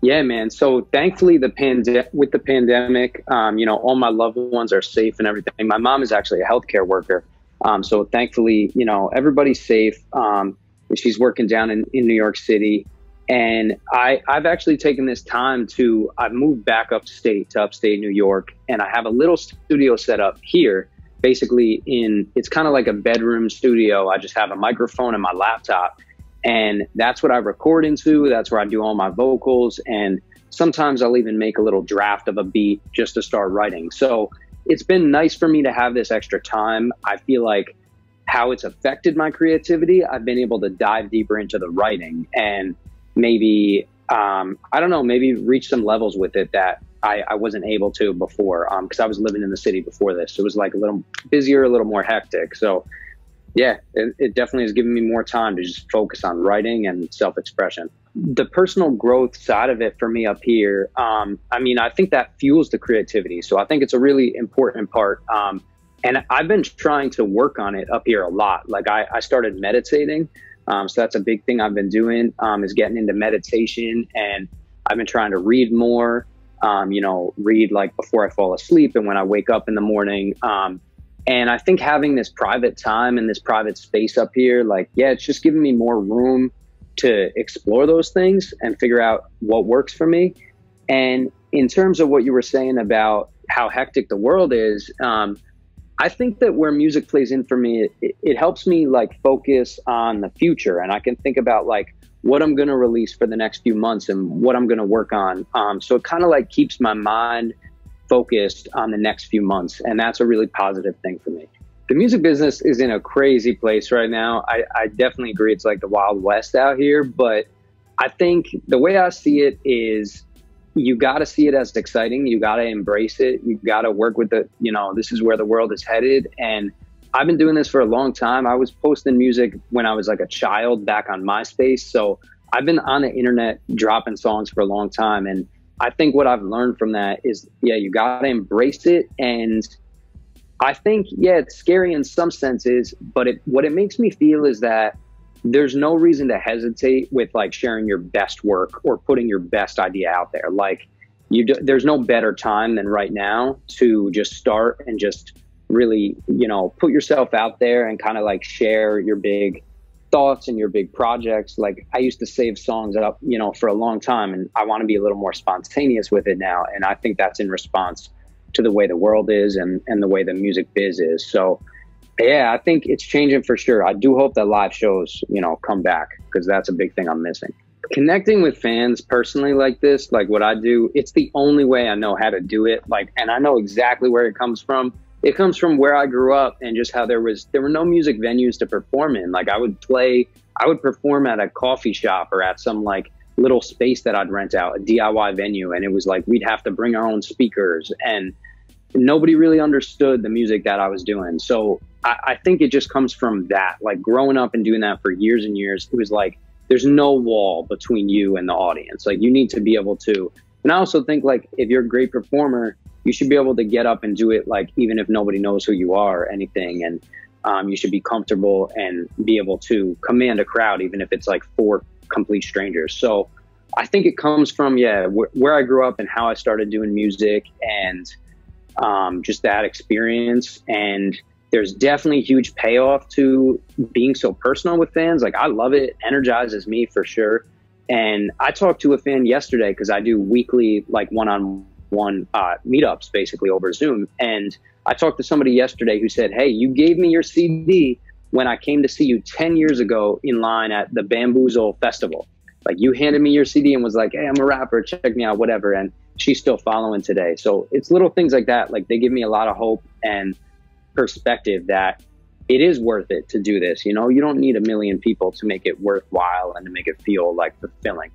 Yeah, man. So thankfully, with the pandemic, all my loved ones are safe and everything. My mom is actually a healthcare worker, so thankfully, everybody's safe. And she's working down in New York City, and I've actually taken this time I've moved back upstate to upstate New York, and I have a little studio set up here. Basically, it's kind of like a bedroom studio. I just have a microphone and my laptop. And that's what I record into. That's where I do all my vocals. And sometimes I'll even make a little draft of a beat just to start writing. So it's been nice for me to have this extra time. I feel like how it's affected my creativity, I've been able to dive deeper into the writing and maybe, I don't know, maybe reach some levels with it that I wasn't able to before, because I was living in the city before this. So it was like a little busier, a little more hectic. So yeah, it definitely has given me more time to just focus on writing and self-expression. The personal growth side of it for me up here, I think that fuels the creativity. So I think it's a really important part. And I've been trying to work on it up here a lot. Like I started meditating. So that's a big thing I've been doing, is getting into meditation. And I've been trying to read more, read like before I fall asleep and when I wake up in the morning. And I think having this private time and this private space up here, it's just giving me more room to explore those things and figure out what works for me. And in terms of what you were saying about how hectic the world is, I think that where music plays in for me, it helps me focus on the future. And I can think about what I'm going to release for the next few months and what I'm going to work on. So it kind of keeps my mind focused on the next few months. And that's a really positive thing for me. The music business is in a crazy place right now. I definitely agree. It's like the Wild West out here, but I think the way I see it is you got to see it as exciting. You got to embrace it. You got to work with this is where the world is headed. And I've been doing this for a long time. I was posting music when I was a child back on MySpace. So I've been on the internet dropping songs for a long time. And I think what I've learned from that is, you got to embrace it. And I think, it's scary in some senses, but what it makes me feel is that there's no reason to hesitate with sharing your best work or putting your best idea out there. There's no better time than right now to just start and just really, put yourself out there and kind of share your big thoughts and your big projects. I used to save songs up, for a long time, and I want to be a little more spontaneous with it now. And I think that's in response to the way the world is and the way the music biz is. So yeah, I think it's changing for sure. I do hope that live shows, come back, because that's a big thing I'm missing. Connecting with fans personally like this, what I do, it's the only way I know how to do it. And I know exactly where it comes from. It comes from where I grew up and just how there were no music venues to perform in. I would perform at a coffee shop or at some little space that I'd rent out, a DIY venue. And it was we'd have to bring our own speakers, and nobody really understood the music that I was doing. So I think it just comes from that, growing up and doing that for years and years. It was there's no wall between you and the audience. You need to be able to, and I also think if you're a great performer, you should be able to get up and do it, even if nobody knows who you are or anything. And you should be comfortable and be able to command a crowd, even if it's 4 complete strangers. So I think it comes from, where I grew up and how I started doing music and just that experience. And there's definitely huge payoff to being so personal with fans. I love it. It energizes me for sure. And I talked to a fan yesterday because I do weekly, one-on-one meetups basically over Zoom. And I talked to somebody yesterday who said, hey, you gave me your CD when I came to see you 10 years ago in line at the Bamboozle Festival. You handed me your CD and was like, hey, I'm a rapper, check me out, whatever. And she's still following today. So it's little things like that. They give me a lot of hope and perspective that it is worth it to do this. You don't need a million people to make it worthwhile and to make it feel fulfilling.